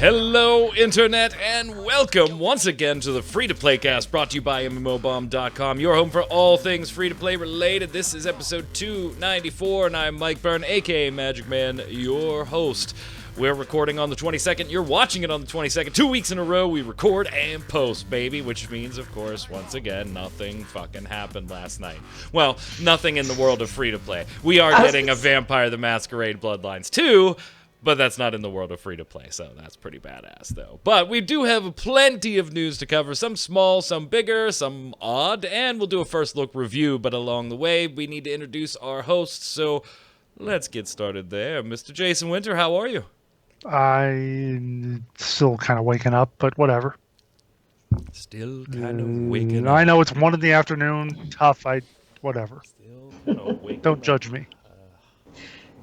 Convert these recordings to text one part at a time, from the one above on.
Hello, Internet, and welcome once again to the Free-to-Play Cast, brought to you by MMOBomb.com, your home for all things free-to-play related. This is episode 294, and I'm Mike Byrne, aka magicman, your host. We're recording on the 22nd. You're watching it on the 22nd. 2 weeks in a row, we record and post, baby, which means, of course, once again, nothing fucking happened last night. Well, nothing in the world of free-to-play. We are getting a Vampire the Masquerade Bloodlines 2, but that's not in the world of free-to-play, so that's pretty badass, though. But we do have plenty of news to cover, some small, some bigger, some odd, and we'll do a first-look review, but along the way, we need to introduce our hosts, so let's get started there. Mr. Jason Winter, how are you? I'm still kind of waking up, but whatever. Still kind of waking up. I know it's 1 in the afternoon, tough, whatever. Still kind of waking Don't up. judge me.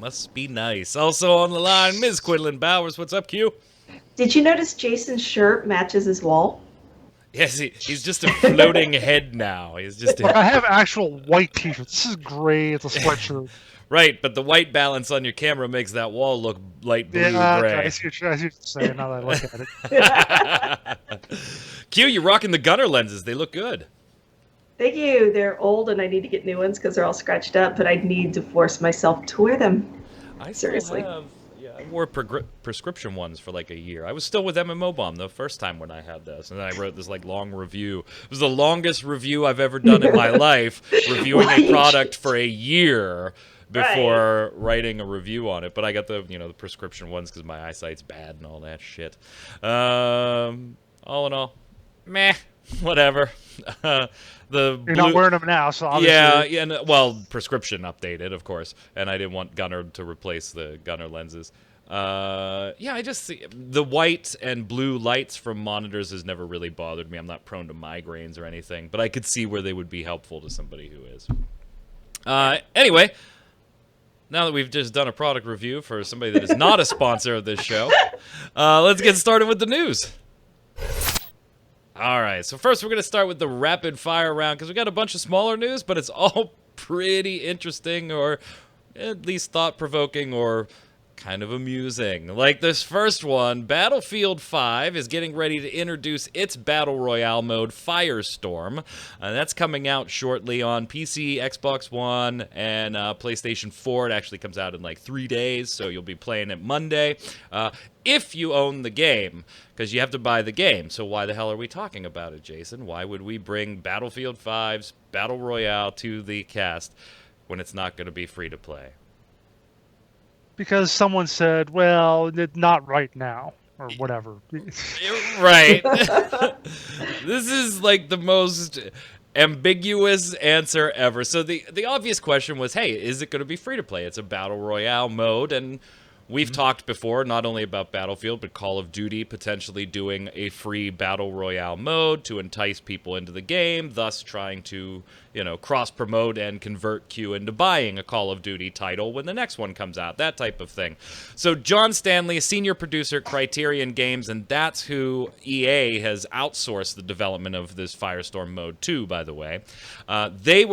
Must be nice. Also on the line, Ms. Quinlan Bowers. What's up, Q? Did you notice Jason's shirt matches his wall? Yes, he's just a floating head now. He's just Look, I have actual white t-shirts. This is gray. It's a sweatshirt. Right, but the white balance on your camera makes that wall look light blue gray. I see what you're saying now that I look at it. Q, you're rocking the Gunner lenses. They look good. Thank you. They're old and I need to get new ones because they're all scratched up, but I need to force myself to wear them. Seriously. I wore prescription ones for like a year. I was still with MMOBomb the first time when I had this, and then I wrote this like long review. It was the longest review I've ever done in my life, reviewing a product for a year before writing a review on it. But I got the the prescription ones because my eyesight's bad and all that shit. All in all, meh, whatever. You're not wearing them now, so obviously... Yeah, well, prescription updated, of course, and I didn't want Gunner to replace the Gunner lenses. I just see the white and blue lights from monitors has never really bothered me. I'm not prone to migraines or anything, but I could see where they would be helpful to somebody who is. Anyway, now that we've just done a product review for somebody that is not a sponsor of this show, let's get started with the news. All right, so first we're going to start with the rapid fire round because we got a bunch of smaller news, but it's all pretty interesting or at least thought-provoking or kind of amusing. Like this first one, Battlefield 5 is getting ready to introduce its Battle Royale mode, Firestorm. That's coming out shortly on PC, Xbox One, and PlayStation 4. It actually comes out in like 3 days, so you'll be playing it Monday. If you own the game, because you have to buy the game. So why the hell are we talking about it, Jason? Why would we bring Battlefield 5's Battle Royale to the cast when it's not going to be free to play? Because someone said, well, not right now, or whatever. Right. This is like the most ambiguous answer ever. So the obvious question was, hey, is it going to be free to play? It's a Battle Royale mode, and we've talked before not only about Battlefield, but Call of Duty potentially doing a free Battle Royale mode to entice people into the game, thus trying to, cross-promote and convert Q into buying a Call of Duty title when the next one comes out, that type of thing. So John Stanley, senior producer at Criterion Games, and that's who EA has outsourced the development of this Firestorm mode to, by the way. He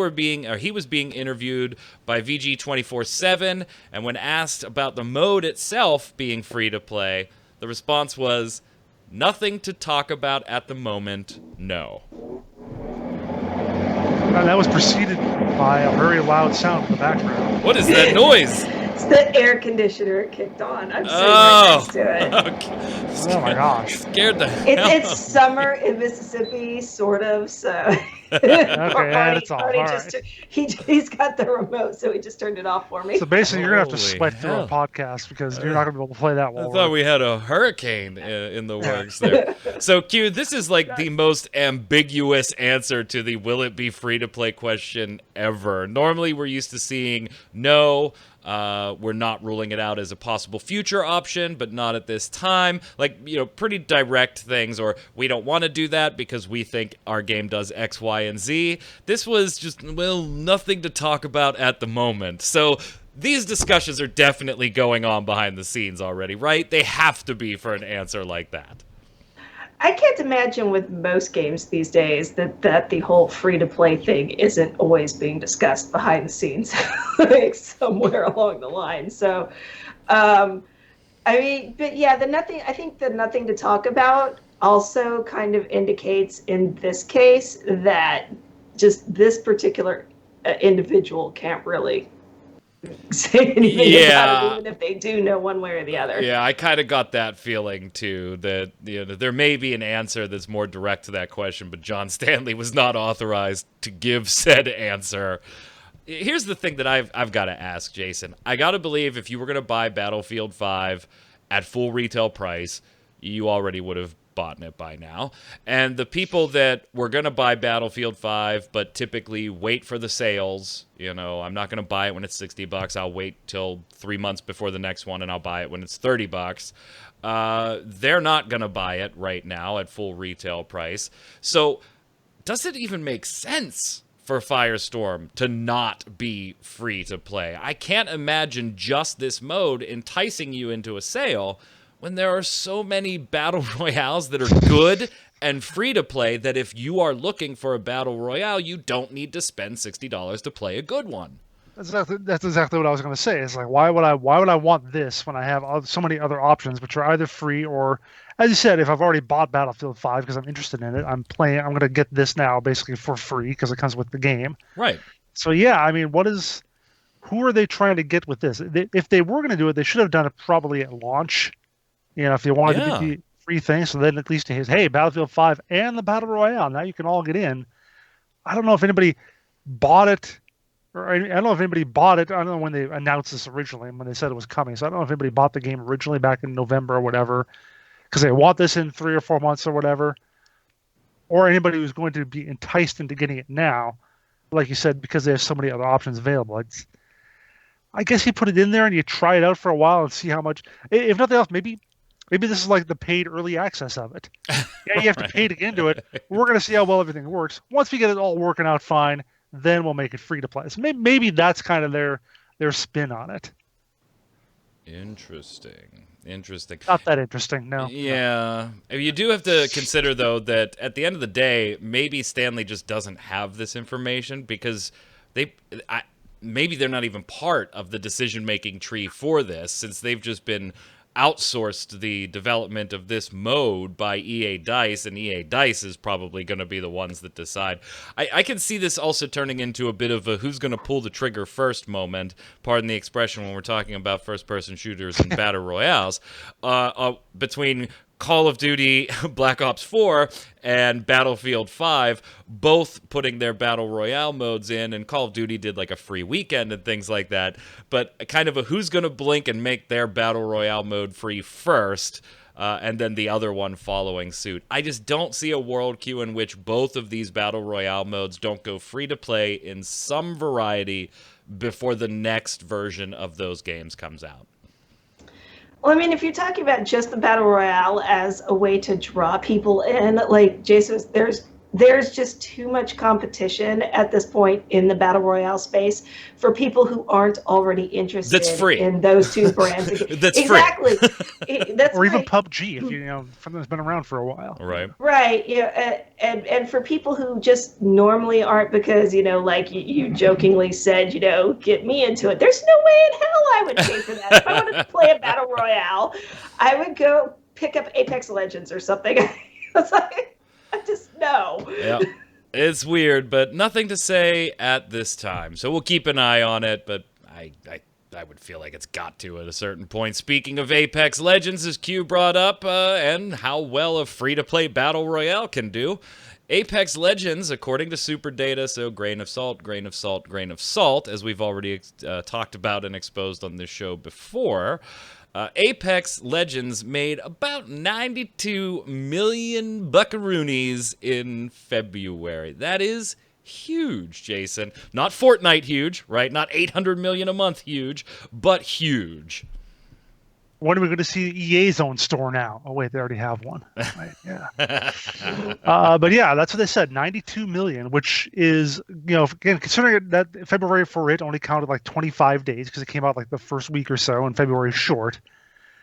was being interviewed by VG 24/7, and when asked about the mode itself being free to play, the response was, "Nothing to talk about at the moment, no." And that was preceded by a very loud sound in the background. What is that noise? It's the air conditioner kicked on. I'm sitting right next to it. Okay. Oh my gosh. Scared the hell out It's summer in Mississippi, sort of, so... That's all. Artie All just right. he's got the remote, so he just turned it off for me. So basically, you're going to have to Holy sweat through hell. a podcast because you're not going to be able to play that I well. thought we had a hurricane in the works there. So, Q, this is like the most ambiguous answer to the will it be free to play question ever. Normally, we're used to seeing no, we're not ruling it out as a possible future option, but not at this time. Like, pretty direct things, or we don't want to do that because we think our game does X, Y, and Z. This was just, nothing to talk about at the moment. So these discussions are definitely going on behind the scenes already, right? They have to be for an answer like that. I can't imagine with most games these days that the whole free-to-play thing isn't always being discussed behind the scenes, like somewhere along the line. So I mean, but yeah, I think the nothing to talk about also kind of indicates in this case that just this particular individual can't really say anything about it, Yeah. even if they do know one way or the other. Yeah, I kind of got that feeling too, that there may be an answer that's more direct to that question, but John Stanley was not authorized to give said answer. Here's the thing that I've got to ask, Jason. I got to believe if you were going to buy Battlefield 5 at full retail price, you already would have bought it by now. And the people that were going to buy Battlefield 5 but typically wait for the sales, I'm not going to buy it when it's $60. I'll wait till 3 months before the next one and I'll buy it when it's $30. They're not going to buy it right now at full retail price. So does it even make sense for Firestorm to not be free to play? I can't imagine just this mode enticing you into a sale when there are so many battle royales that are good and free to play that if you are looking for a battle royale, you don't need to spend $60 to play a good one. That's exactly what I was going to say. It's like, why would I want this when I have so many other options, which are either free or, as you said, if I've already bought Battlefield 5 because I'm interested in it, I'm going to get this now basically for free because it comes with the game. Right. So yeah, I mean, who are they trying to get with this? If they were going to do it, they should have done it probably at launch. If they wanted to be free thing, so then at least hey, Battlefield 5 and the Battle Royale, now you can all get in. I don't know if anybody bought it, or I don't know if anybody bought it. I don't know when they announced this originally, when they said it was coming. So I don't know if anybody bought the game originally back in November or whatever, because they want this in 3 or 4 months or whatever, or anybody who's going to be enticed into getting it now, like you said, because there's so many other options available. I guess you put it in there and you try it out for a while and see how much. If nothing else, maybe this is like the paid early access of it. Yeah, you have to pay to get into it. We're going to see how well everything works. Once we get it all working out fine, then we'll make it free to play. So maybe that's kind of their spin on it. Interesting. Not that interesting, no. Yeah. You do have to consider, though, that at the end of the day, maybe Stanley just doesn't have this information because maybe they're not even part of the decision-making tree for this, since they've just been outsourced the development of this mode by EA Dice, and EA Dice is probably going to be the ones that decide. I can see this also turning into a bit of a who's going to pull the trigger first moment, pardon the expression, when we're talking about first-person shooters and battle royales, between Call of Duty Black Ops 4 and Battlefield 5, both putting their Battle Royale modes in, and Call of Duty did like a free weekend and things like that, but kind of a who's going to blink and make their Battle Royale mode free first, and then the other one following suit. I just don't see a world, Q, in which both of these Battle Royale modes don't go free to play in some variety before the next version of those games comes out. Well, I mean, if you're talking about just the Battle Royale as a way to draw people in, like Jason, there's just too much competition at this point in the Battle Royale space for people who aren't already interested in those two brands. That's exactly. That's or even PUBG, if something that's been around for a while. Right. Right. Yeah. And for people who just normally aren't, because, like you jokingly said, get me into it. There's no way in hell I would pay for that. If I wanted to play a Battle Royale, I would go pick up Apex Legends or something. It's like, I just know. Yeah. It's weird, but nothing to say at this time. So we'll keep an eye on it, but I would feel like it's got to at a certain point. Speaking of Apex Legends, as Q brought up, and how well a free-to-play Battle Royale can do, Apex Legends, according to Super Data, so grain of salt, grain of salt, grain of salt, as we've already talked about and exposed on this show before, Apex Legends made about 92 million buckaroonies in February. That is huge, Jason. Not Fortnite huge, right? Not 800 million a month huge, but huge. When are we going to see EA's own store now? Oh, wait, they already have one. Right, yeah. But yeah, that's what they said, 92 million, which is, again, considering that February for it only counted like 25 days because it came out like the first week or so, and February is short.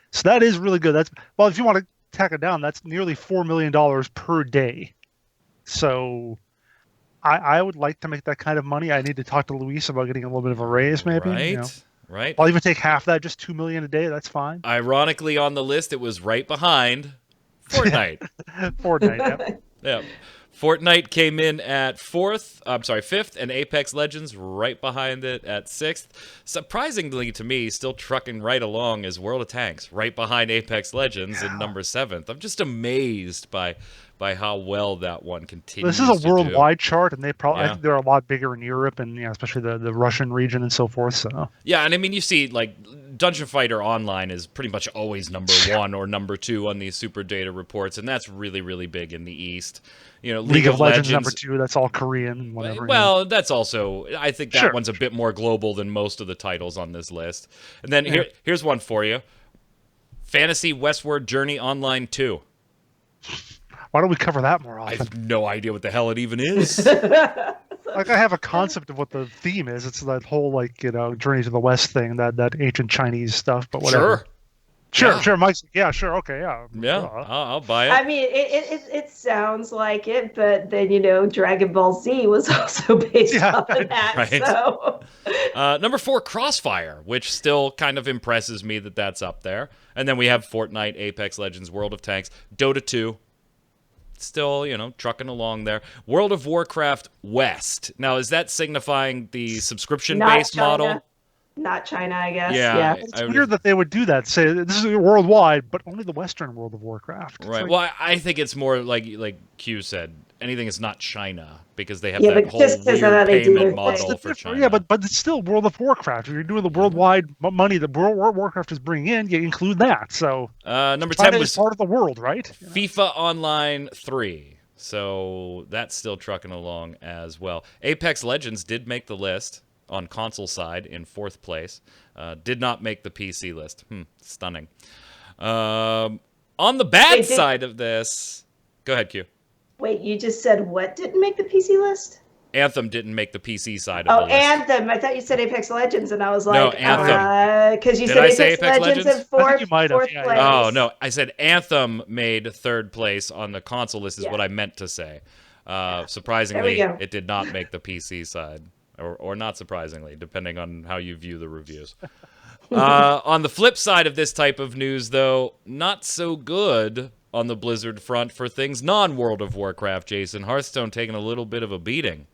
So that is really good. Well, if you want to tack it down, that's nearly $4 million per day. So I would like to make that kind of money. I need to talk to Luis about getting a little bit of a raise, maybe. Right? I'll even take half that, just 2 million a day. That's fine. Ironically, on the list, it was right behind Fortnite. Fortnite. Yep. Yeah. Fortnite came in at fifth, and Apex Legends right behind it at sixth. Surprisingly to me, still trucking right along is World of Tanks, right behind Apex Legends in number 7th. I'm just amazed by how well that one continues. This is a to worldwide chart, and they probably I Yeah. think they're a lot bigger in Europe and especially the Russian region and so forth. So Yeah, and I mean, you see, like, Dungeon Fighter Online is pretty much always number 1 or number 2 on these super data reports, and that's really, really big in the East. You know, League of Legends number 2. That's all Korean and whatever. Well, that's also, I think that Sure. one's a bit more global than most of the titles on this list. And then here's one for you. Fantasy Westward Journey Online 2. Why don't we cover that more I often? have no idea what the hell it even is. Like I have a concept of what the theme is. It's that whole Journey to the West thing, that ancient Chinese stuff. But whatever. Sure. Sure. Mike's yeah, sure, okay, yeah. Yeah, I'll buy it. I mean, it sounds like it, but then Dragon Ball Z was also based on that. Right. So Number 4, Crossfire, which still kind of impresses me that's up there. And then we have Fortnite, Apex Legends, World of Tanks, Dota 2. Still, trucking along there. World of Warcraft West. Now, is that signifying the subscription-based model? Not China, I guess. Yeah. It's weird that they would do that. Say this is worldwide, but only the Western World of Warcraft. It's Right. like- Well, I think it's more like Q said. Anything is not China because they have Yeah, that but whole just 'cause of weird how they do payment their model thing. for China. Yeah, but it's still World of Warcraft. If you're doing the worldwide money that World of Warcraft is bringing in, you include that. So Number China 10 is was part of the world, right? FIFA Online 3. So that's still trucking along as well. Apex Legends did make the list on console side in 4th place. Did not make the PC list. Stunning. On the bad side of this... Go ahead, Q. Wait, you just said what didn't make the PC list? Anthem didn't make the PC side of the list. Anthem. I thought you said Apex Legends, and I was No, like, Anthem. because you Did said I say Apex Apex Legends Legends? in fourth, I think you might have, fourth yeah, place. yeah. Oh, no. I said Anthem made 3rd place on the console list is Yeah. what I meant to say. There we Surprisingly, go. it did not make the PC side. Or not surprisingly, depending on how you view the reviews. On the flip side of this type of news, though, not so good on the Blizzard front for things non-World of Warcraft, Jason. Hearthstone taking a little bit of a beating.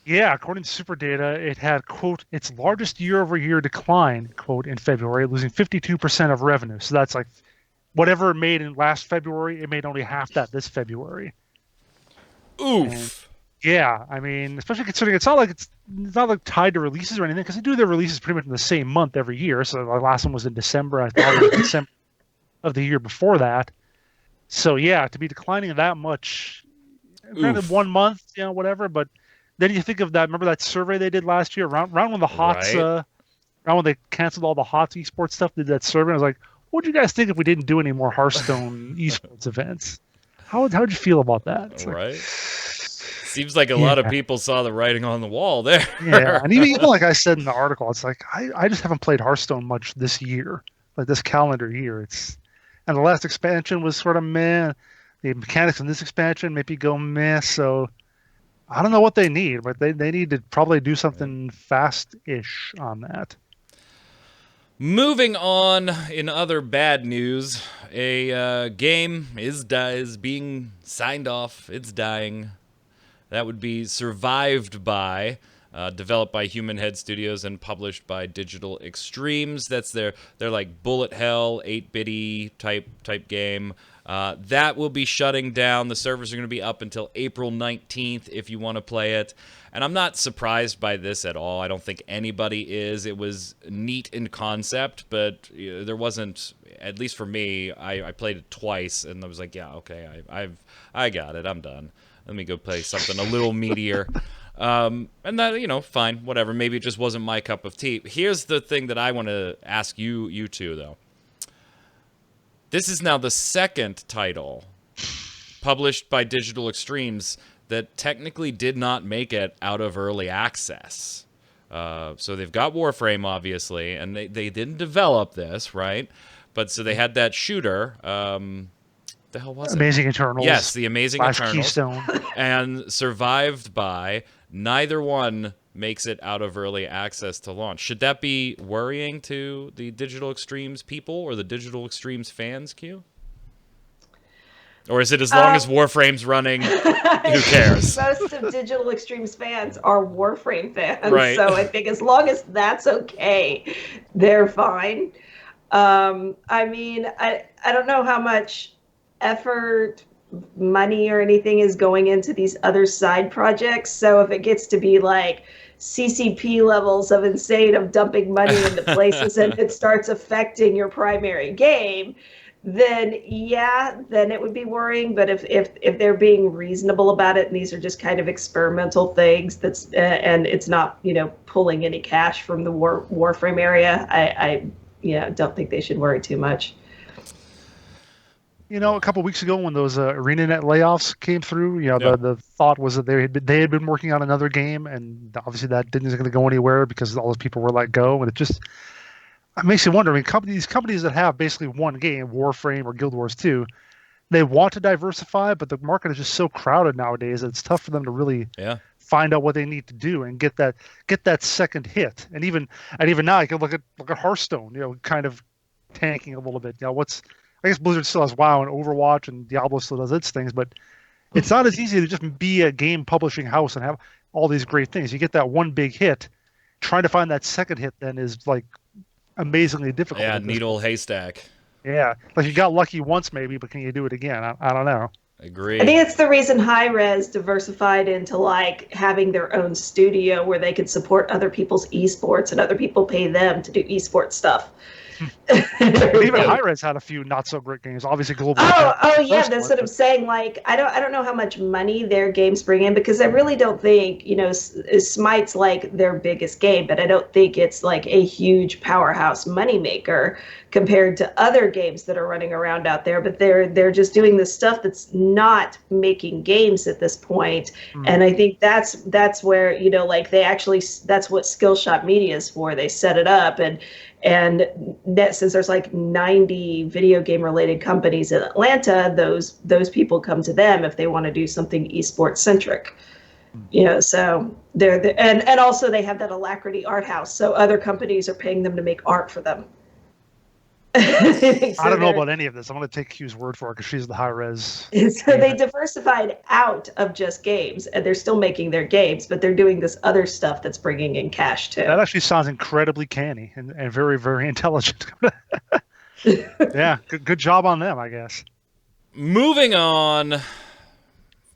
Yeah, according to Superdata, it had, quote, its largest year-over-year decline, quote, in February, losing 52% of revenue. So that's like whatever it made in last February, it made only half that this February. Oof. Yeah, I mean, especially considering it's not like tied to releases or anything, because they do their releases pretty much in the same month every year. So the last one was in December. I thought it was December of the year before that. So yeah, to be declining that much, granted 1 month, whatever. But then you think of that. Remember that survey they did last year, around when the HOTS, Right. around when they canceled all the HOTS esports stuff. Did that survey? I was like, what would you guys think if we didn't do any more Hearthstone esports events? How'd you feel about that? It's like, Right? Seems like a lot of people saw the writing on the wall there. yeah, and even like I said in the article, it's like I just haven't played Hearthstone much this year, like this calendar year. And the last expansion was sort of meh. The mechanics in this expansion maybe go meh. So I don't know what they need, but they need to probably do something fast-ish on that. Moving on, in other bad news, a game is being signed off. It's dying. That would be Survived By, developed by Human Head Studios and published by Digital Extremes. That's their like bullet hell 8-bitty type game. That will be shutting down. The servers are going to be up until April 19th if you want to play it. And I'm not surprised by this at all. I don't think anybody is. It was neat in concept, but there wasn't, at least for me, I played it twice and I was like, yeah, okay, I got it. I'm done. Let me go play something a little meatier. And that, fine, whatever. Maybe it just wasn't my cup of tea. Here's the thing that I want to ask you two, though. This is now the second title published by Digital Extremes that technically did not make it out of early access. So they've got Warframe, obviously, and they didn't develop this, right? But so they had that shooter. The hell was it? Amazing Eternals. Yes, the Amazing Flash Eternals. Keystone. And Survived By. neither one makes it out of early access to launch. Should that be worrying to the Digital Extremes people or the Digital Extremes fans, Q? Or is it as long as Warframe's running, who cares? Most of Digital Extremes fans are Warframe fans, Right. so I think as long as that's okay, they're fine. I mean, I don't know how much effort, money, or anything is going into these other side projects. So if it gets to be like CCP levels of insane of dumping money into places and it starts affecting your primary game, then then it would be worrying. But if they're being reasonable about it and these are just kind of experimental things that's and it's not pulling any cash from the Warframe area, I don't think they should worry too much. A couple of weeks ago when those ArenaNet layoffs came through, the thought was that they had been working on another game, and obviously that isn't going to go anywhere because all those people were let go, and it makes you wonder. I mean, these companies that have basically one game, Warframe or Guild Wars 2, they want to diversify, but the market is just so crowded nowadays that it's tough for them to really find out what they need to do and get that second hit. And even now, you can look at Hearthstone, kind of tanking a little bit. I guess Blizzard still has WoW and Overwatch, and Diablo still does its things, but it's not as easy to just be a game publishing house and have all these great things. You get that one big hit, trying to find that second hit then is like amazingly difficult. Yeah, needle haystack. Yeah, like you got lucky once maybe, but can you do it again? I don't know. Agree. I think it's the reason Hi-Rez diversified into like having their own studio where they could support other people's esports and other people pay them to do esports stuff. Even Hi-Rez had a few not so great games. Obviously, Global. Oh yeah, that's what I'm saying. Like, I don't know how much money their games bring in because I really don't think Smite's like their biggest game, but I don't think it's like a huge powerhouse moneymaker compared to other games that are running around out there. But they're just doing this stuff that's not making games at this point. And I think that's where like they actually that's what Skillshot Media is for. They set it up and since there's like 90 video game related companies in Atlanta, those people come to them if they want to do something esports centric. So they're and also they have that Alacrity art house, so other companies are paying them to make art for them. I don't know about any of this. I'm going to take Q's word for it because she's the Hi-Rez. So they diversified out of just games, and they're still making their games, but they're doing this other stuff that's bringing in cash too. That actually sounds incredibly canny and very, very intelligent. Yeah, good job on them, I guess. Moving on.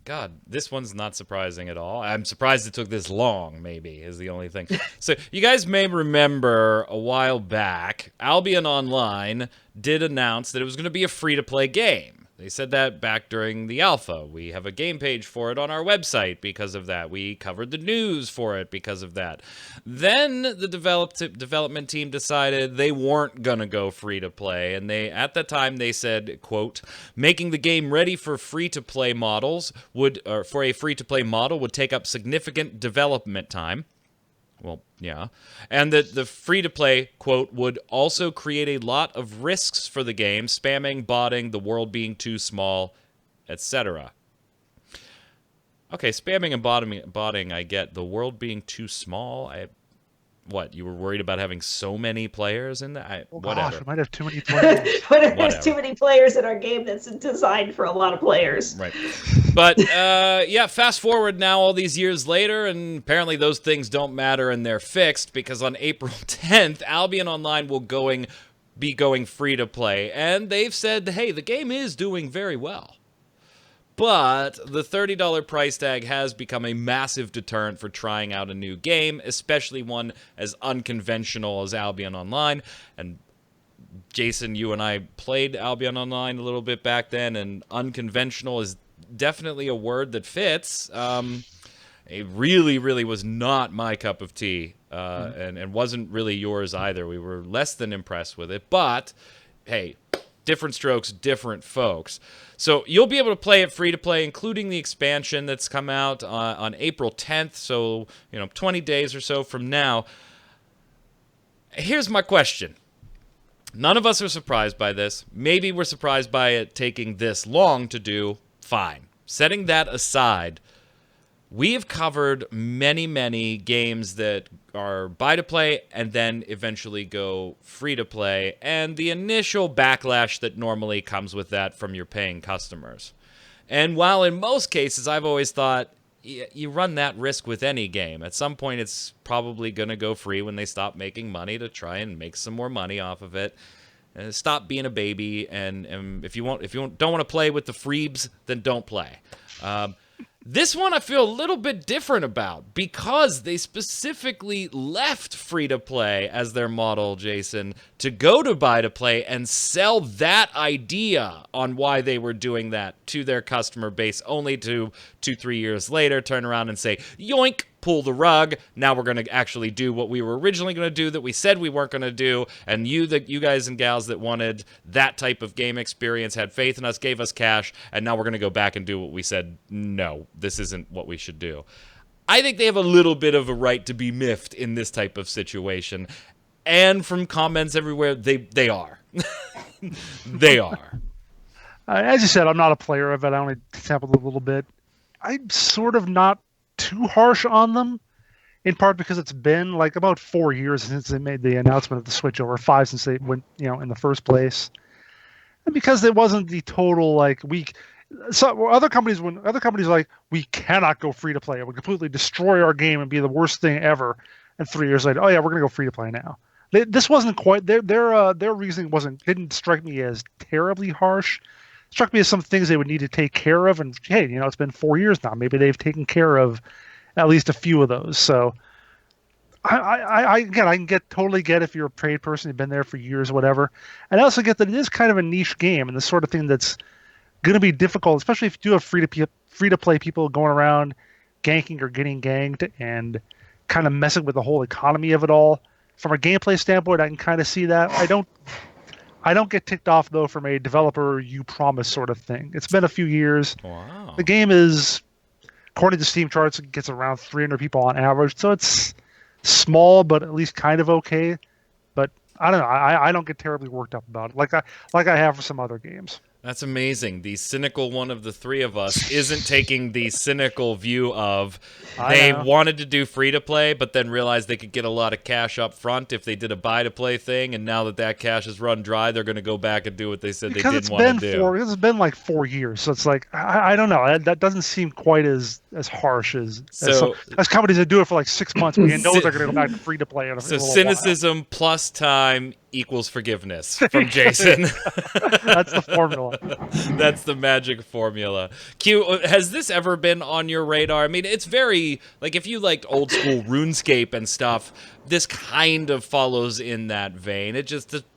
God, this one's not surprising at all. I'm surprised it took this long, maybe, is the only thing. So you guys may remember a while back, Albion Online did announce that it was going to be a free-to-play game. They said that back during the alpha. We have a game page for it on our website because of that. We covered the news for it because of that. Then the development team decided they weren't going to go free-to-play, and at that time they said, quote, making the game ready for free-to-play models for a free-to-play model would take up significant development time. Well, yeah. And that the free-to-play, quote, would also create a lot of risks for the game, spamming, botting, the world being too small, etc. Okay, spamming and botting, I get. The world being too small, what, you were worried about having so many players in that? Whatever. Gosh, we might have too many players. What if there's too many players in our game that's designed for a lot of players? Right. But, yeah, fast forward now all these years later, and apparently those things don't matter and they're fixed because on April 10th, Albion Online will be going free to play. And they've said, hey, the game is doing very well. But the $30 price tag has become a massive deterrent for trying out a new game, especially one as unconventional as Albion Online. And Jason, you and I played Albion Online a little bit back then, and unconventional is definitely a word that fits. It really, really was not my cup of tea, and wasn't really yours either. We were less than impressed with it, but hey, different strokes, different folks. So you'll be able to play it free to play, including the expansion that's come out on April 10th. So 20 days or so from now. Here's my question. None of us are surprised by this. Maybe we're surprised by it taking this long to do. Fine. Setting that aside, we have covered many, many games that are buy-to-play and then eventually go free-to-play, and the initial backlash that normally comes with that from your paying customers. And while in most cases I've always thought you run that risk with any game, at some point it's probably going to go free when they stop making money to try and make some more money off of it. Stop being a baby, and if you don't want to play with the freebs, then don't play. This one I feel a little bit different about because they specifically left free-to-play as their model, Jason, to go to buy-to-play and sell that idea on why they were doing that to their customer base, only to 2-3 years later turn around and say, yoink, pull the rug. Now we're going to actually do what we were originally going to do that we said we weren't going to do. And you guys and gals that wanted that type of game experience, had faith in us, gave us cash, and now we're going to go back and do what we said, no, this isn't what we should do. I think they have a little bit of a right to be miffed in this type of situation. And from comments everywhere, they are. They are. As you said, I'm not a player of it. I only sampled a little bit. I'm sort of not too harsh on them, in part because it's been like about 4 years since they made the announcement of the switch over, 5 since they went, in the first place, and because it wasn't the total like week. So other companies like, we cannot go free to play, it would completely destroy our game and be the worst thing ever, and 3 years later, oh yeah, we're gonna go free to play now. This wasn't quite their reasoning didn't strike me as terribly harsh. Struck me as some things they would need to take care of, and hey, it's been 4 years now. Maybe they've taken care of at least a few of those. So, I can totally get if you're a paid person, you've been there for years or whatever, and I also get that it is kind of a niche game and the sort of thing that's going to be difficult, especially if you do have free to play people going around ganking or getting ganked and kind of messing with the whole economy of it all. From a gameplay standpoint, I can kind of see that. I don't get ticked off, though, from a developer you promise sort of thing. It's been a few years. Wow. The game is, according to Steam charts, it gets around 300 people on average. So it's small, but at least kind of okay. But I don't know. I don't get terribly worked up about it like I have for some other games. That's amazing. The cynical one of the three of us isn't taking the cynical view of they wanted to do free-to-play, but then realized they could get a lot of cash up front if they did a buy-to-play thing, and now that cash is run dry, they're going to go back and do what they said they didn't want to do. It's been like 4 years, so it's like, I don't know. That doesn't seem quite as harsh as companies that do it for like 6 months, but you know they're going to go back to free-to-play. So cynicism plus time equals forgiveness from Jason. That's the formula. That's the magic formula. Q, has this ever been on your radar? I mean, it's very, like, if you liked old school RuneScape and stuff, this kind of follows in that vein.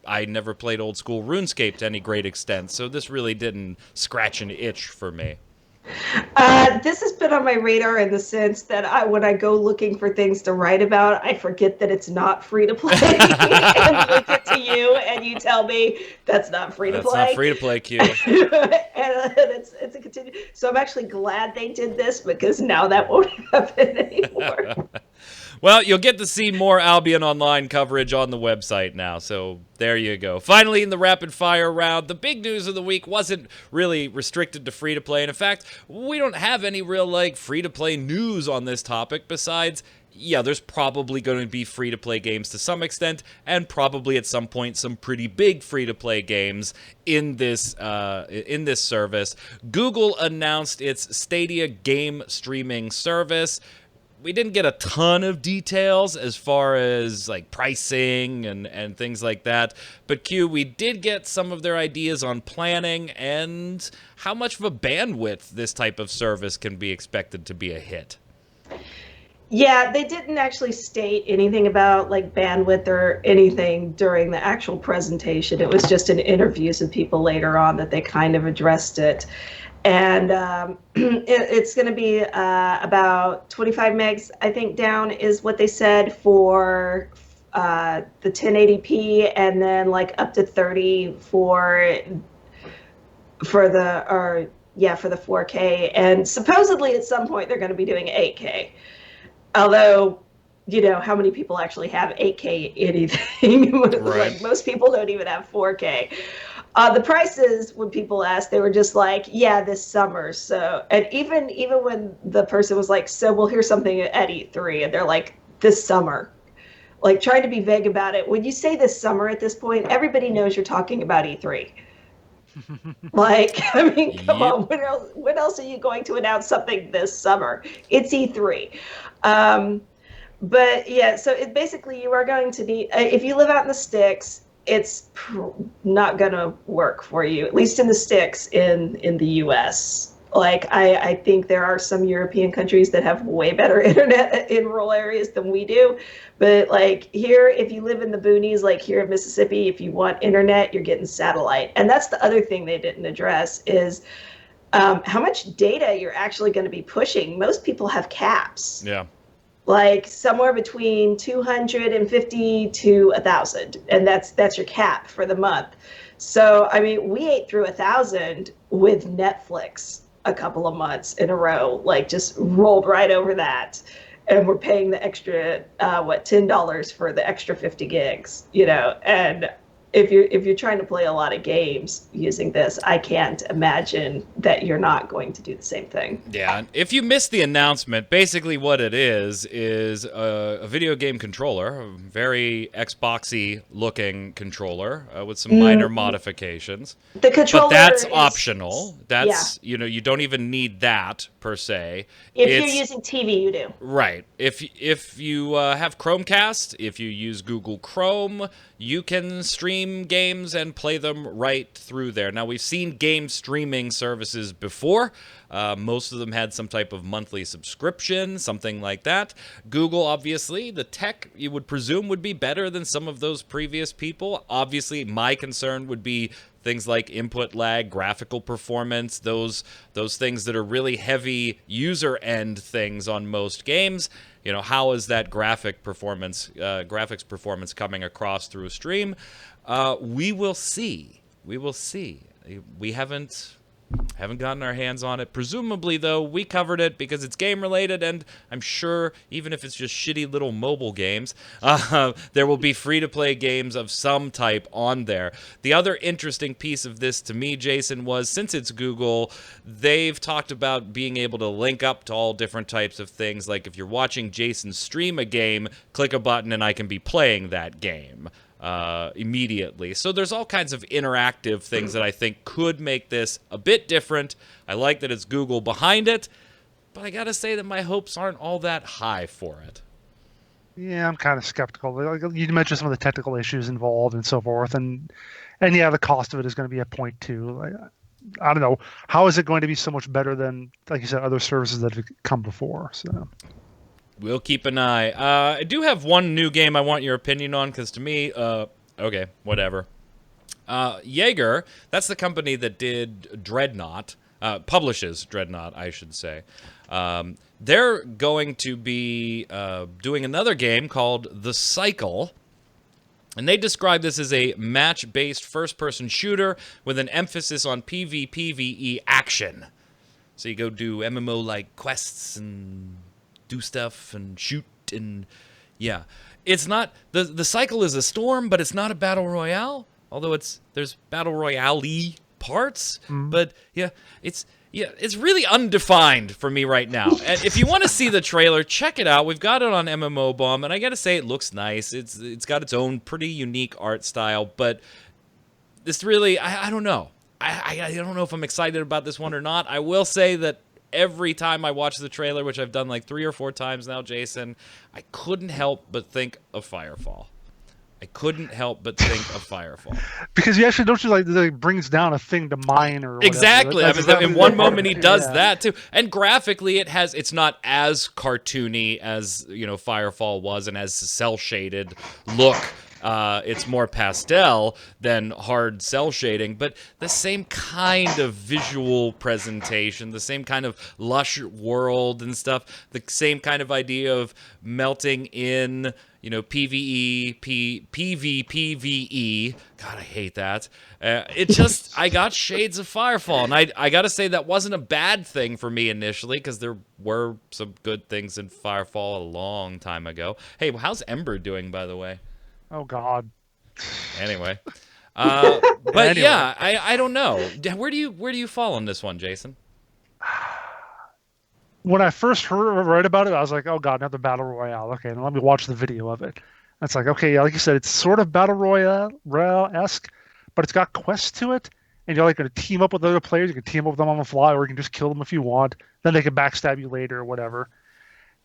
I never played old school RuneScape to any great extent, so this really didn't scratch an itch for me. This has been on my radar in the sense that when I go looking for things to write about, I forget that it's not free to play and link it to you, and you tell me that's not free to play. That's not free to play, Q. And it's a continue. So I'm actually glad they did this because now that won't happen anymore. Well, you'll get to see more Albion Online coverage on the website now, so there you go. Finally, in the rapid-fire round, the big news of the week wasn't really restricted to free-to-play, and in fact, we don't have any real, free-to-play news on this topic besides, yeah, there's probably going to be free-to-play games to some extent, and probably at some point some pretty big free-to-play games in this service. Google announced its Stadia game streaming service. We didn't get a ton of details as far as pricing and things like that. But Q, we did get some of their ideas on planning and how much of a bandwidth this type of service can be expected to be a hit. Yeah, they didn't actually state anything about bandwidth or anything during the actual presentation. It was just in interviews with people later on that they kind of addressed it. And it's going to be about 25 megs, I think, down is what they said for the 1080p, and then up to 30 for the 4K. And supposedly at some point they're going to be doing 8K. Although, how many people actually have 8K anything? Right. Most people don't even have 4K. The prices, when people asked, they were just like, yeah, this summer. So, and even when the person was like, so we'll hear something at E3, and they're like, this summer. Like, trying to be vague about it. When you say this summer at this point, everybody knows you're talking about E3. Like, I mean, come Yep. on. When else are you going to announce something this summer? It's E3. But yeah, so it basically, you are going to be, if you live out in the sticks, it's not going to work for you, at least in the sticks in the US. Like, I think there are some European countries that have way better internet in rural areas than we do. But like here, if you live in the boonies, like here in Mississippi, if you want internet, you're getting satellite. And that's the other thing they didn't address is how much data you're actually going to be pushing. Most people have caps. Yeah. Like somewhere between 250 to 1,000, and that's your cap for the month. So I mean, we ate through 1,000 with Netflix a couple of months in a row, like just rolled right over that, and we're paying the extra $10 for the extra 50 gigs, and if you're trying to play a lot of games using this, I can't imagine that you're not going to do the same thing. Yeah, and if you missed the announcement, basically what it is a video game controller, a very Xboxy looking controller with some minor modifications. The controller, but that's is optional. That's you don't even need that per se. If you're using TV, you do. Right. If you have Chromecast, if you use Google Chrome, you can stream games and play them right through there. Now, we've seen game streaming services before. Most of them had some type of monthly subscription, something like that. Google, obviously, the tech, you would presume, would be better than some of those previous people. Obviously, my concern would be things like input lag, graphical performance, those things that are really heavy user end things on most games. How is that graphics performance coming across through a stream? We will see. We haven't gotten our hands on it. Presumably, though, we covered it because it's game-related, and I'm sure even if it's just shitty little mobile games, there will be free-to-play games of some type on there. The other interesting piece of this to me, Jason, was since it's Google, they've talked about being able to link up to all different types of things. Like if you're watching Jason stream a game, click a button and I can be playing that game immediately. So there's all kinds of interactive things that I think could make this a bit different. I like that it's Google behind it, but I gotta say that my hopes aren't all that high for it. Yeah, I'm kind of skeptical. Like, you mentioned some of the technical issues involved and so forth, and yeah, the cost of it is going to be a point too. Like, I don't know, how is it going to be so much better than, like you said, other services that have come before? So we'll keep an eye. I do have one new game I want your opinion on, because to me, okay, whatever. Yager, that's the company that did Dreadnought, publishes Dreadnought, I should say. They're going to be doing another game called The Cycle, and they describe this as a match-based first-person shooter with an emphasis on PvPvE action. So you go do MMO-like quests and do stuff and shoot and yeah. It's not the Cycle is a storm, but it's not a battle royale. Although there's battle royale-y parts, but it's really undefined for me right now. And if you want to see the trailer, check it out. We've got it on MMO Bomb, and I got to say it looks nice. It's got its own pretty unique art style, but this really I don't know. I don't know if I'm excited about this one or not. I will say that every time I watch the trailer, which I've done like 3 or 4 times now, Jason, I couldn't help but think of Firefall. Because you actually don't you like that brings down a thing to mine or whatever. Exactly. Like, I mean, in one moment he does that too, and graphically it's not as cartoony as Firefall was, and as cel shaded look. It's more pastel than hard cel shading, but the same kind of visual presentation, the same kind of lush world and stuff, the same kind of idea of melting in, PvE, PvPvE. God, I hate that. I got shades of Firefall, and I got to say that wasn't a bad thing for me initially, because there were some good things in Firefall a long time ago. Hey, how's Ember doing, by the way? Oh, God. Anyway, But Anyway. yeah, I don't know. Where do you fall on this one, Jason? When I first read about it, I was like, oh god, another battle royale. Okay, then let me watch the video of it. And it's like, okay, yeah, like you said, it's sort of battle royale-esque, but it's got quests to it, and you're like going to team up with other players. You can team up with them on the fly, or you can just kill them if you want. Then they can backstab you later or whatever.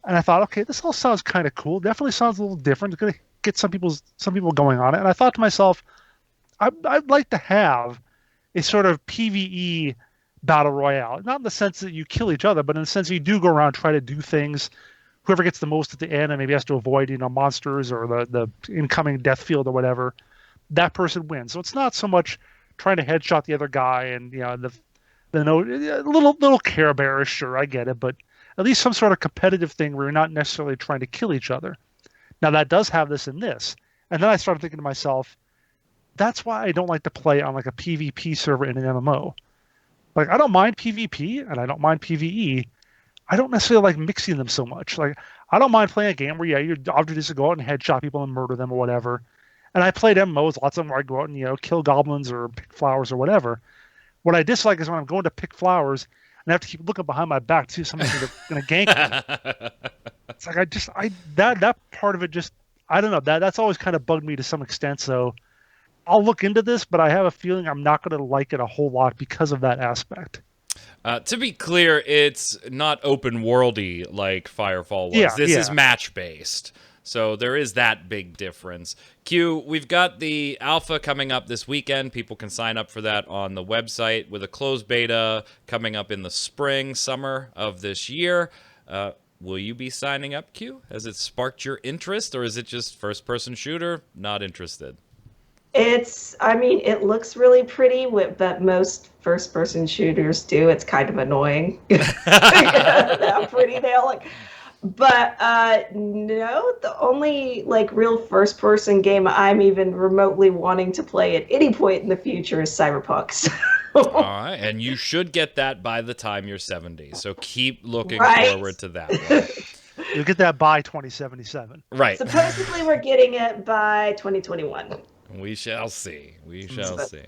And I thought, okay, this all sounds kind of cool. Definitely sounds a little different. It's going to get some people going on it. And I thought to myself, I'd like to have a sort of PvE battle royale, not in the sense that you kill each other, but in the sense that you do go around try to do things. Whoever gets the most at the end and maybe has to avoid monsters or the incoming death field or whatever, that person wins. So it's not so much trying to headshot the other guy and the little Care Bearish, sure, I get it, but at least some sort of competitive thing where you're not necessarily trying to kill each other. Now that does have this in this, and then I started thinking to myself, that's why I don't like to play on like a PvP server in an MMO. Like, I don't mind PvP and I don't mind PvE. I don't necessarily like mixing them so much. Like, I don't mind playing a game where, yeah, your object is to go out and headshot people and murder them or whatever. And I played MMOs, lots of them where I go out and, kill goblins or pick flowers or whatever. What I dislike is when I'm going to pick flowers and I have to keep looking behind my back to see if somebody's going to gank me. It's like, that part of it just, I don't know, that's always kind of bugged me to some extent. So I'll look into this, but I have a feeling I'm not going to like it a whole lot because of that aspect. To be clear, it's not open worldy like Firefall was. Yeah, this is match based. So there is that big difference. Q, we've got the alpha coming up this weekend. People can sign up for that on the website with a closed beta coming up in the spring, summer of this year. Will you be signing up, Q? Has it sparked your interest, or is it just first-person shooter? Not interested. It looks really pretty, but most first-person shooters do. It's kind of annoying how pretty they all look. But no, the only real first-person game I'm even remotely wanting to play at any point in the future is Cyberpunk. All right, and you should get that by the time you're 70. So keep looking forward to that one. You'll get that by 2077. Right. Supposedly we're getting it by 2021. We shall see. We shall see.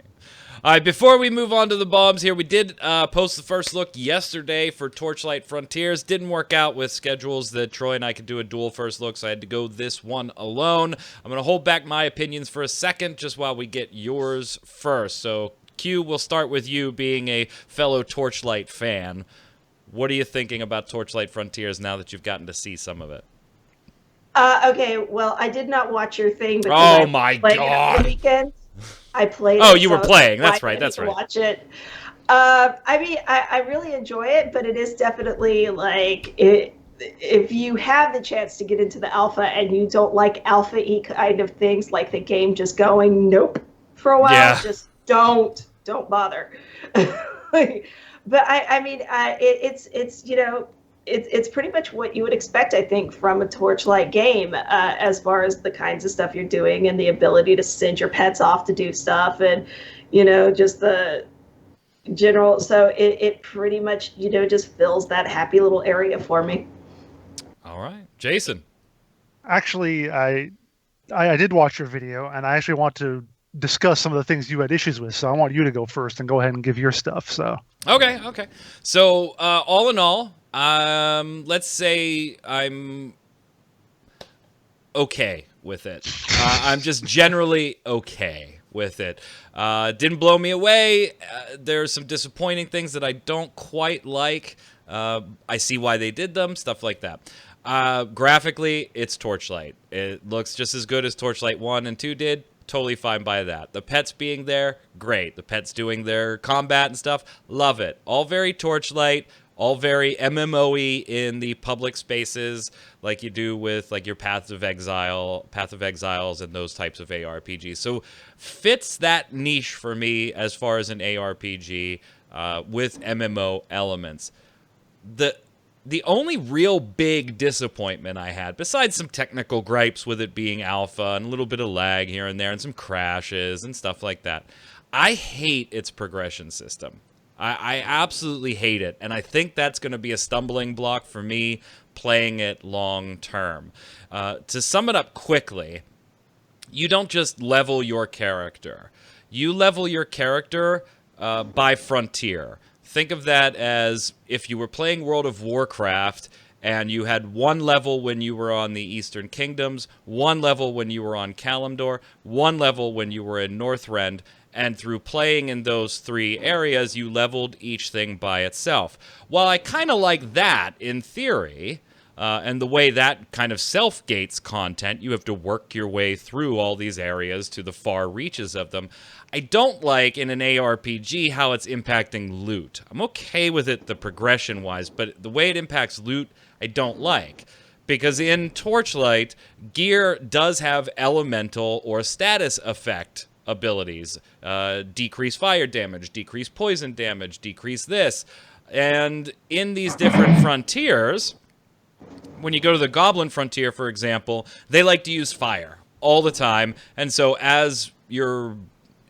All right, before we move on to the bombs here, we did post the first look yesterday for Torchlight Frontiers. Didn't work out with schedules that Troy and I could do a dual first look, so I had to go this one alone. I'm going to hold back my opinions for a second just while we get yours first. So, Q, we'll start with you being a fellow Torchlight fan. What are you thinking about Torchlight Frontiers now that you've gotten to see some of it? Okay, well, I did not watch your thing because oh I my played God. it over the weekend. I played Oh, it, you were playing. That's right. That's right. Watch it. I really enjoy it, but it is definitely if you have the chance to get into the alpha and you don't like alpha-y kind of things, like the game just going nope for a while, just don't bother. But it's pretty much what you would expect, I think, from a Torchlight game, as far as the kinds of stuff you're doing and the ability to send your pets off to do stuff and, just the general. So it pretty much, just fills that happy little area for me. All right. Jason. Actually, I did watch your video, and I actually want to discuss some of the things you had issues with. So I want you to go first and go ahead and give your stuff. So Okay. So all in all, let's say I'm okay with it. I'm just generally okay with it. Didn't blow me away. There's some disappointing things that I don't quite like. I see why they did them, stuff like that. Graphically, it's Torchlight. It looks just as good as Torchlight 1 and 2 did. Totally fine by that. The pets being there, great. The pets doing their combat and stuff, love it. All very Torchlight, all very MMO-y in the public spaces, like you do with your Path of Exiles, and those types of ARPGs. So fits that niche for me as far as an ARPG with MMO elements. The only real big disappointment I had, besides some technical gripes with it being alpha and a little bit of lag here and there and some crashes and stuff like that, I hate its progression system. I absolutely hate it, and I think that's going to be a stumbling block for me playing it long term. To sum it up quickly, you don't just level your character. You level your character by frontier. Think of that as if you were playing World of Warcraft and you had one level when you were on the Eastern Kingdoms, one level when you were on Kalimdor, one level when you were in Northrend, and through playing in those 3 areas, you leveled each thing by itself. While I kind of like that in theory, and the way that kind of self-gates content, you have to work your way through all these areas to the far reaches of them. I don't like, in an ARPG, how it's impacting loot. I'm okay with it, the progression-wise, but the way it impacts loot, I don't like. Because in Torchlight, gear does have elemental or status effect abilities. Decrease fire damage, decrease poison damage, decrease this. And in these different frontiers, when you go to the Goblin Frontier, for example, they like to use fire all the time. And so as you're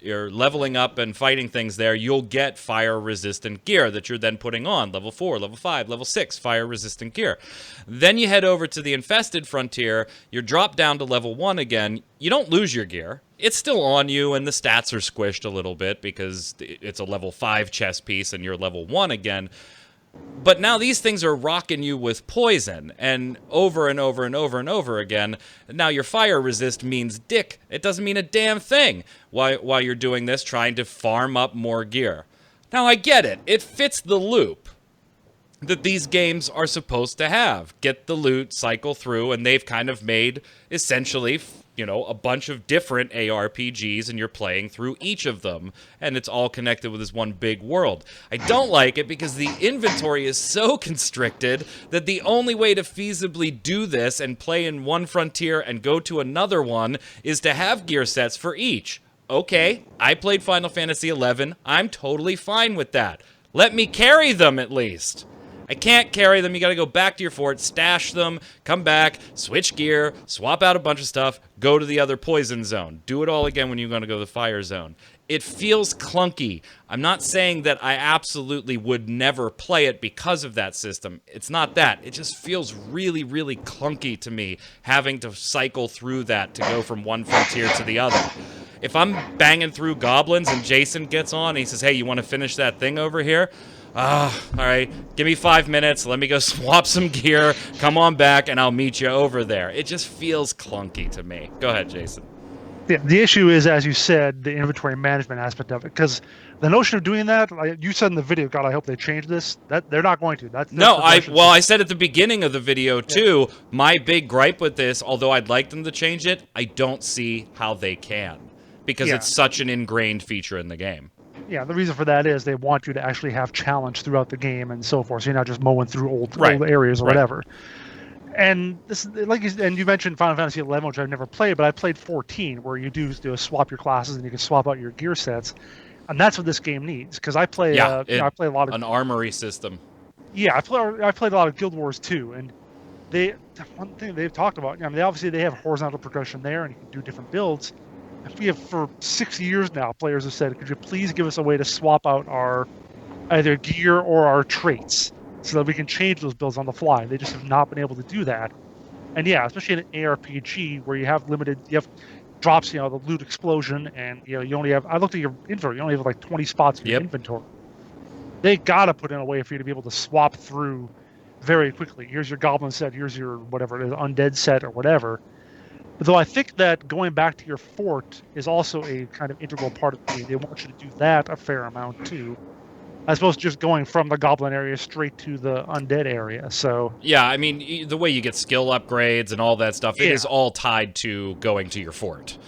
leveling up and fighting things there, you'll get fire-resistant gear that you're then putting on. Level 4, level 5, level 6, fire-resistant gear. Then you head over to the Infested Frontier. You're dropped down to level 1 again. You don't lose your gear. It's still on you, and the stats are squished a little bit because it's a level 5 chess piece and you're level 1 again. But now these things are rocking you with poison, and over and over and over and over again. Now your fire resist means dick. It doesn't mean a damn thing while you're doing this, trying to farm up more gear. Now I get it. It fits the loop that these games are supposed to have. Get the loot, cycle through, and they've kind of made, essentially, you know, a bunch of different ARPGs, and you're playing through each of them, and it's all connected with this one big world. I don't like it because the inventory is so constricted that the only way to feasibly do this and play in one frontier and go to another one is to have gear sets for each. Okay, I played Final Fantasy XI. I'm totally fine with that. Let me carry them at least. I can't carry them. You gotta go back to your fort, stash them, come back, switch gear, swap out a bunch of stuff, go to the other poison zone. Do it all again when you're gonna go to the fire zone. It feels clunky. I'm not saying that I absolutely would never play it because of that system. It's not that. It just feels really, really clunky to me, having to cycle through that to go from one frontier to the other. If I'm banging through goblins and Jason gets on and he says, hey, you want to finish that thing over here? All right, give me 5 minutes, let me go swap some gear, come on back, and I'll meet you over there. It just feels clunky to me. Go ahead, Jason. Yeah, the issue is, as you said, the inventory management aspect of it, because the notion of doing that, like you said in the video, God, I hope they change this. That they're not going to. That's I said at the beginning of the video too, my big gripe with this, although I'd like them to change it, I don't see how they can, because it's such an ingrained feature in the game. Yeah, the reason for that is they want you to actually have challenge throughout the game and so forth, so you're not just mowing through old areas or whatever. And this, you mentioned Final Fantasy XI, which I've never played, but I played 14, where you do swap your classes and you can swap out your gear sets, and that's what this game needs. Because I play, I play a lot of an armory system. Yeah, I played a lot of Guild Wars 2, and one thing they've talked about. I mean, they have horizontal progression there, and you can do different builds. We have for 6 years now, players have said, could you please give us a way to swap out our either gear or our traits so that we can change those builds on the fly? They just have not been able to do that. And yeah, especially in an ARPG where you have drops, the loot explosion, and you only have, I looked at your inventory, you only have like 20 spots in your inventory. They gotta put in a way for you to be able to swap through very quickly. Here's your goblin set, here's your whatever it is, undead set or whatever. Though I think that going back to your fort is also a kind of integral part of the game. They want you to do that a fair amount too, as opposed to just going from the goblin area straight to the undead area. So yeah, I mean, the way you get skill upgrades and all that stuff, it is all tied to going to your fort.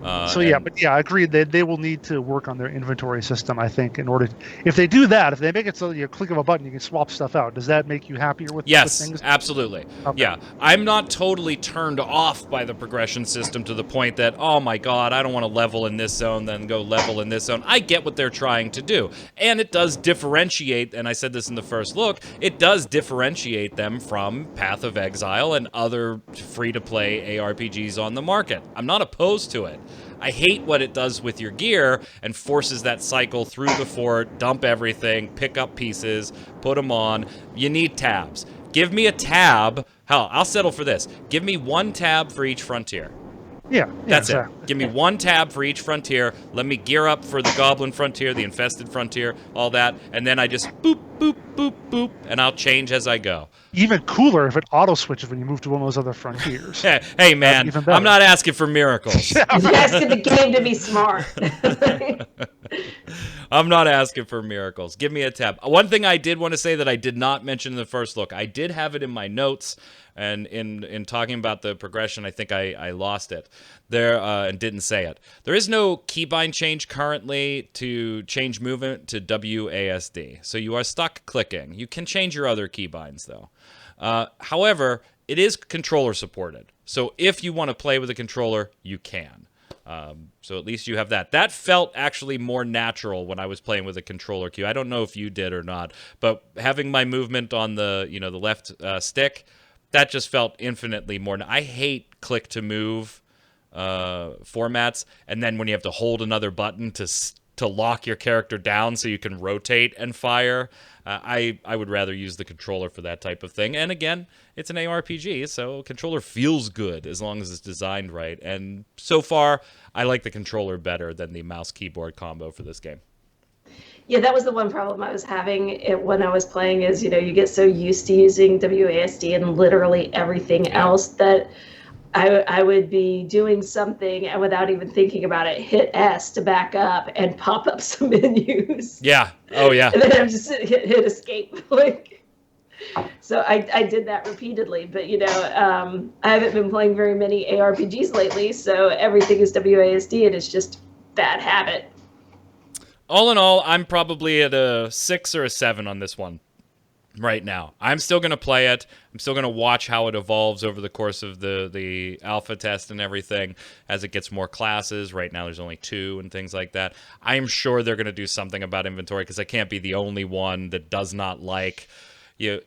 I agree. They will need to work on their inventory system, I think, in order. If they do that, if they make it so you click of a button, you can swap stuff out. Does that make you happier with Yes, things? Absolutely. Okay. Yeah, I'm not totally turned off by the progression system to the point that, oh my god, I don't want to level in this zone, then go level in this zone. I get what they're trying to do, and it does differentiate. And I said this in the first look. It does differentiate them from Path of Exile and other free-to-play ARPGs on the market. I'm not opposed to it. I hate what it does with your gear and forces that cycle through the fort, dump everything, pick up pieces, put them on. You need tabs. Give me a tab. Hell, I'll settle for this. Give me one tab for each frontier. Yeah, That's exactly. it. Give me one tab for each frontier. Let me gear up for the Goblin frontier, the Infested frontier, all that, and then I just boop, boop, boop, boop, and I'll change as I go. Even cooler if it auto switches when you move to one of those other frontiers. Hey man, even better. I'm not asking for miracles. He's asking the game to be smart. I'm not asking for miracles. Give me a tab. One thing I did want to say that I did not mention in the first look, I did have it in my notes, and in talking about the progression, I think I lost it there and didn't say it. There is no keybind change currently to change movement to WASD, so you are stuck clicking. You can change your other keybinds though. However, it is controller supported, so if you want to play with a controller, you can. So at least you have that. That felt actually more natural when I was playing with a controller cue. I don't know if you did or not, but having my movement on the the left stick, that just felt infinitely more. I hate click to move formats, and then when you have to hold another button to lock your character down so you can rotate and fire. I would rather use the controller for that type of thing. And again, it's an ARPG, so controller feels good as long as it's designed right. And so far, I like the controller better than the mouse-keyboard combo for this game. Yeah, that was the one problem I was having when I was playing is, you get so used to using WASD and literally everything else that I would be doing something and without even thinking about it, hit S to back up and pop up some menus. Yeah. Oh, yeah. And then I'm just hit escape. So I did that repeatedly. But, I haven't been playing very many ARPGs lately, so everything is WASD, and it's just bad habit. All in all, I'm probably at a 6 or a 7 on this one. Right now, I'm still going to play it. I'm still going to watch how it evolves over the course of the alpha test and everything as it gets more classes. Right now, there's only 2 and things like that. I am sure they're going to do something about inventory because I can't be the only one that does not like you.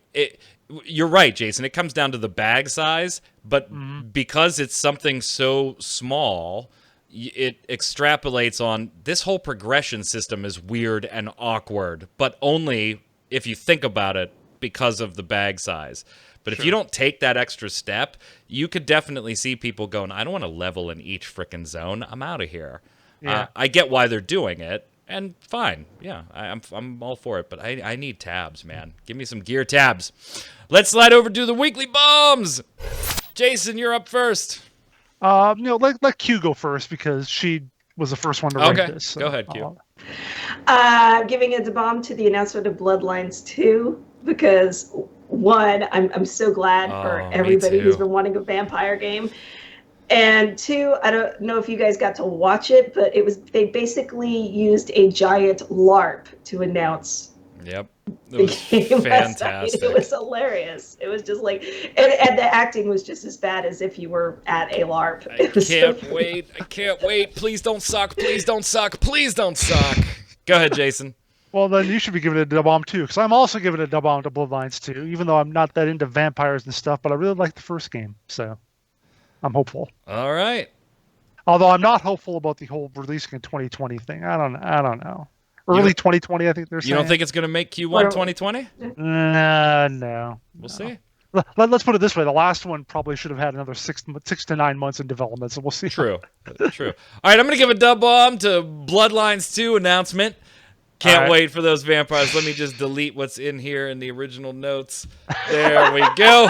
You're right, Jason. It comes down to the bag size, but because it's something so small, it extrapolates on this whole progression system is weird and awkward, but only if you think about it because of the bag size. But if you don't take that extra step, you could definitely see people going, I don't want to level in each frickin' zone. I'm out of here. Yeah. I get why they're doing it, and fine. Yeah, I'm all for it, but I need tabs, man. Give me some gear tabs. Let's slide over to the weekly bombs. Jason, you're up first. Let Q go first because she was the first one to write this. So, go ahead, Q. Giving a bomb to the announcement of Bloodlines 2 because, one, I'm so glad for everybody who's been wanting a vampire game. And 2, I don't know if you guys got to watch it, but they basically used a giant LARP to announce it was fantastic. It was hilarious. It was just and the acting was just as bad as if you were at a LARP. I can't wait. Please don't suck. Please don't suck. Please don't suck. Go ahead, Jason. Well, then you should be giving it a bomb too, because I'm also giving it a bomb to Bloodlines 2, even though I'm not that into vampires and stuff, but I really like the first game, so I'm hopeful. All right. Although I'm not hopeful about the whole releasing in 2020 thing. I don't know. Early 2020, I think they're saying. You don't think it's going to make Q1 2020? No. We'll see. Let's put it this way: the last one probably should have had another 6 to 9 months in development. So we'll see. True. All right, I'm going to give a dub bomb to Bloodlines 2 announcement. Can't wait for those vampires. Let me just delete what's in here in the original notes. There we go.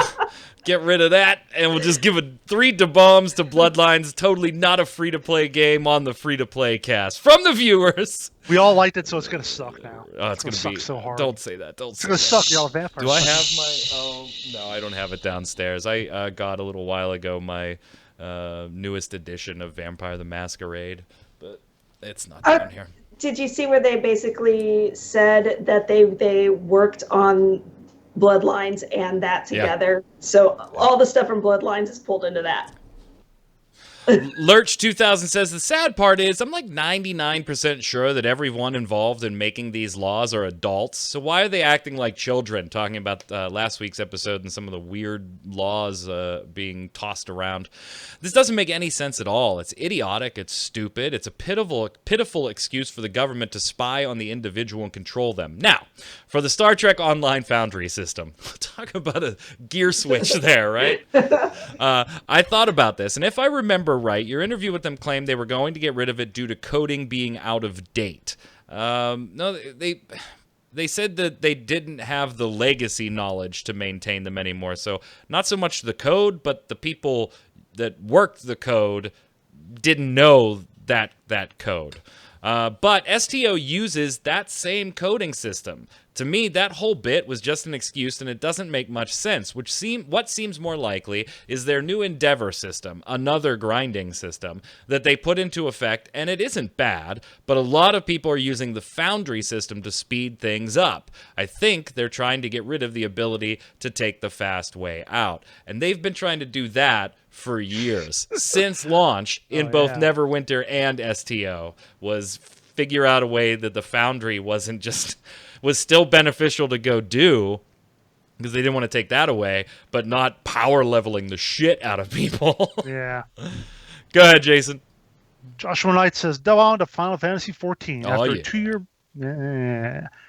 Get rid of that, and we'll just give 3 bombs to Bloodlines. Totally not a free-to-play game on the free-to-play cast from the viewers. We all liked it, so it's going to suck now. Oh, it's going to suck so hard. Don't say that. It's going to suck, y'all vampires. Do I have my... Oh, no, I don't have it downstairs. I got a little while ago my newest edition of Vampire the Masquerade, but it's not down here. Did you see where they basically said that they worked on Bloodlines and that together? Yeah. So all the stuff from Bloodlines is pulled into that. Lurch 2000 says the sad part is I'm like 99% sure that everyone involved in making these laws are adults. So why are they acting like children? Talking about last week's episode and some of the weird laws being tossed around. This doesn't make any sense at all. It's idiotic. It's stupid. It's a pitiful excuse for the government to spy on the individual and control them. Now, for the Star Trek Online Foundry system, talk about a gear switch there, right? I thought about this, and if I remember were right. Your interview with them claimed they were going to get rid of it due to coding being out of date. No, they said that they didn't have the legacy knowledge to maintain them anymore. So not so much the code, but the people that worked the code didn't know that code. But STO uses that same coding system. To me, that whole bit was just an excuse, and it doesn't make much sense. What seems more likely is their new Endeavor system, another grinding system, that they put into effect, and it isn't bad, but a lot of people are using the Foundry system to speed things up. I think they're trying to get rid of the ability to take the fast way out. And they've been trying to do that for years, since launch in both Neverwinter and STO, was figure out a way that the Foundry was still beneficial to go do, because they didn't want to take that away, but not power leveling the shit out of people. Yeah. Go ahead, Jason. Joshua Knight says, "Dub on to Final Fantasy XIV.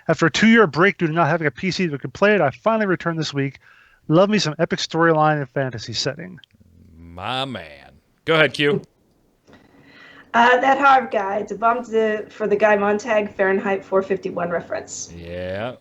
After a 2-year break due to not having a PC that could play it, I finally returned this week. Love me some epic storyline and fantasy setting." My man. Go ahead, Q. That Harv guy, it's a bomb for the Guy Montag Fahrenheit 451 reference. Yeah,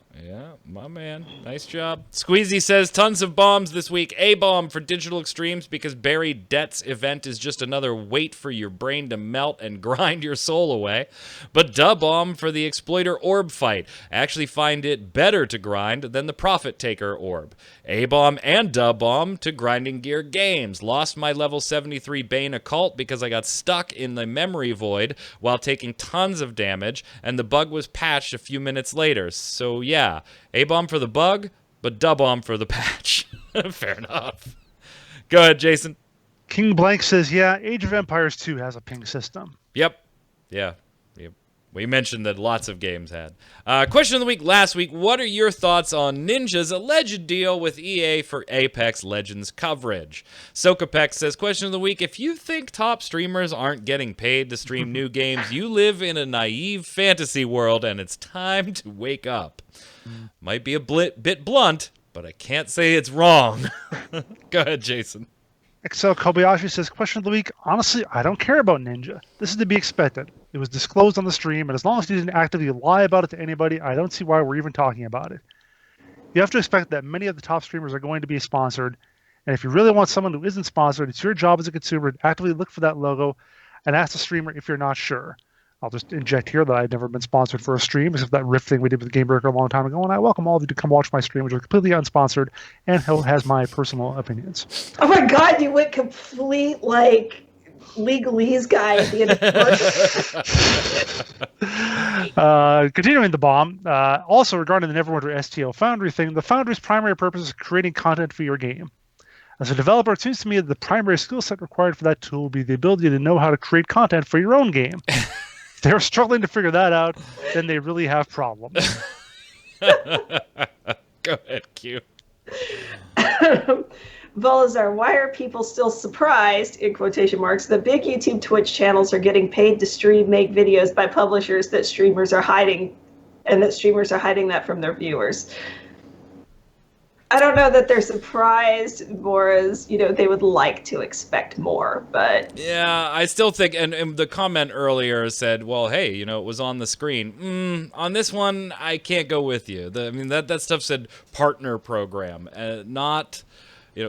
my man. Nice job. Squeezy says, tons of bombs this week. A-bomb for Digital Extremes because Barry Dett's event is just another wait for your brain to melt and grind your soul away. But dub-bomb for the Exploiter Orb fight. I actually find it better to grind than the Profit Taker Orb. A-bomb and dub-bomb to Grinding Gear Games. Lost my level 73 Bane Occult because I got stuck in the memory void while taking tons of damage, and the bug was patched a few minutes later. So yeah, A-bomb for the bug, but dub-bomb for the patch. Fair enough. Go ahead, Jason. King Blank says, yeah, Age of Empires 2 has a ping system. Yep. Yeah. We mentioned that lots of games had. Question of the week last week. What are your thoughts on Ninja's alleged deal with EA for Apex Legends coverage? Sokapek says, question of the week. If you think top streamers aren't getting paid to stream new games, you live in a naive fantasy world and it's time to wake up. Might be a bit blunt, but I can't say it's wrong. Go ahead, Jason. Excel Kobayashi says, question of the week. Honestly, I don't care about Ninja. This is to be expected. It was disclosed on the stream, and as long as he didn't actively lie about it to anybody, I don't see why we're even talking about it. You have to expect that many of the top streamers are going to be sponsored, and if you really want someone who isn't sponsored, it's your job as a consumer to actively look for that logo and ask the streamer if you're not sure. I'll just inject here that I've never been sponsored for a stream, except that riff thing we did with Game Breaker a long time ago, and I welcome all of you to come watch my stream, which is completely unsponsored and has my personal opinions. Oh my god, you went complete, legalese guy at the end of the book. Continuing the bomb, also regarding the Neverwinter STO Foundry thing, the Foundry's primary purpose is creating content for your game. As a developer, it seems to me that the primary skill set required for that tool would be the ability to know how to create content for your own game. If they're struggling to figure that out, then they really have problems. Go ahead, Q. Volazar, why are people still surprised, in quotation marks, that big YouTube Twitch channels are getting paid to make videos by publishers that streamers are hiding, and that streamers are hiding that from their viewers? I don't know that they're surprised, more as, they would like to expect more, but... Yeah, I still think, and the comment earlier said, well, hey, it was on the screen. On this one, I can't go with you. That stuff said partner program, not...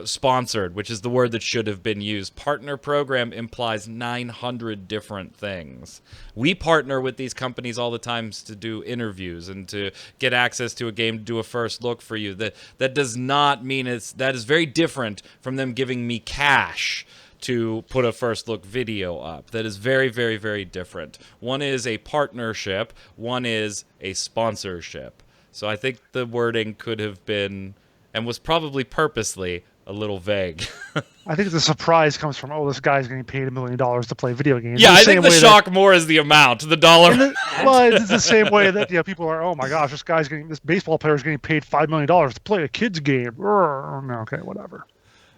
sponsored, which is the word that should have been used. Partner program implies 900 different things. We partner with these companies all the time to do interviews and to get access to a game, to do a first look for you. That does not mean that is very different from them giving me cash to put a first look video up. That is very, very, very different. One is a partnership, one is a sponsorship. So I think the wording could have been, and was probably purposely, a little vague. I think the surprise comes from, this guy's getting paid $1 million to play video games. Yeah, I think the shock more is the amount, the dollar. It's the same way that people are, oh my gosh, this baseball player is getting paid $5 million to play a kid's game. Okay, whatever.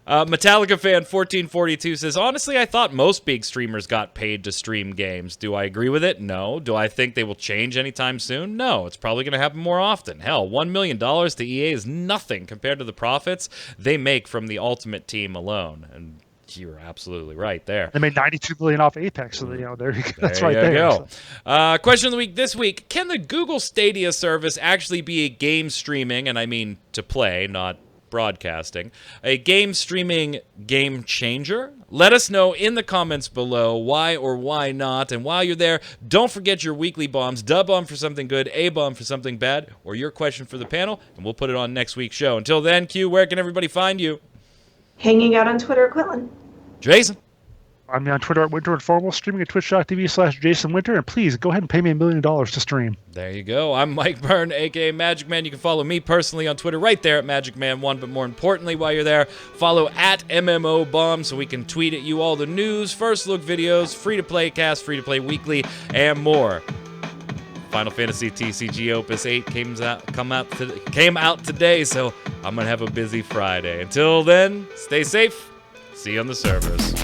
Metallica fan 1442 says, honestly, I thought most big streamers got paid to stream games. Do I agree with it? No. Do I think they will change anytime soon? No. It's probably going to happen more often. Hell, $1 million to EA is nothing compared to the profits they make from the Ultimate Team alone. And You're absolutely right there. They made $92 billion off Apex, so there you go. That's right you there. Go. So. Question of the week this week: can the Google Stadia service actually be a game streaming, and I mean to play, not broadcasting, a game streaming game changer? Let us know in the comments below why or why not. And while you're there, don't forget your weekly bombs. Dub bomb for something good, A bomb for something bad, or your question for the panel, and we'll put it on next week's show. Until then, Q, where can everybody find you? Hanging out on Twitter at Quitland. Jason. I'm on Twitter at Winter Informal, streaming at twitch.tv/JasonWinter, and please go ahead and pay me $1 million to stream. There you go. I'm Mike Byrne, aka Magic Man. You can follow me personally on Twitter right there at MagicMan1, but more importantly, while you're there, follow at MMOBomb so we can tweet at you all the news, first look videos, free-to-play cast, free-to-play weekly, and more. Final Fantasy TCG Opus 8 came out today, so I'm going to have a busy Friday. Until then, stay safe. See you on the servers.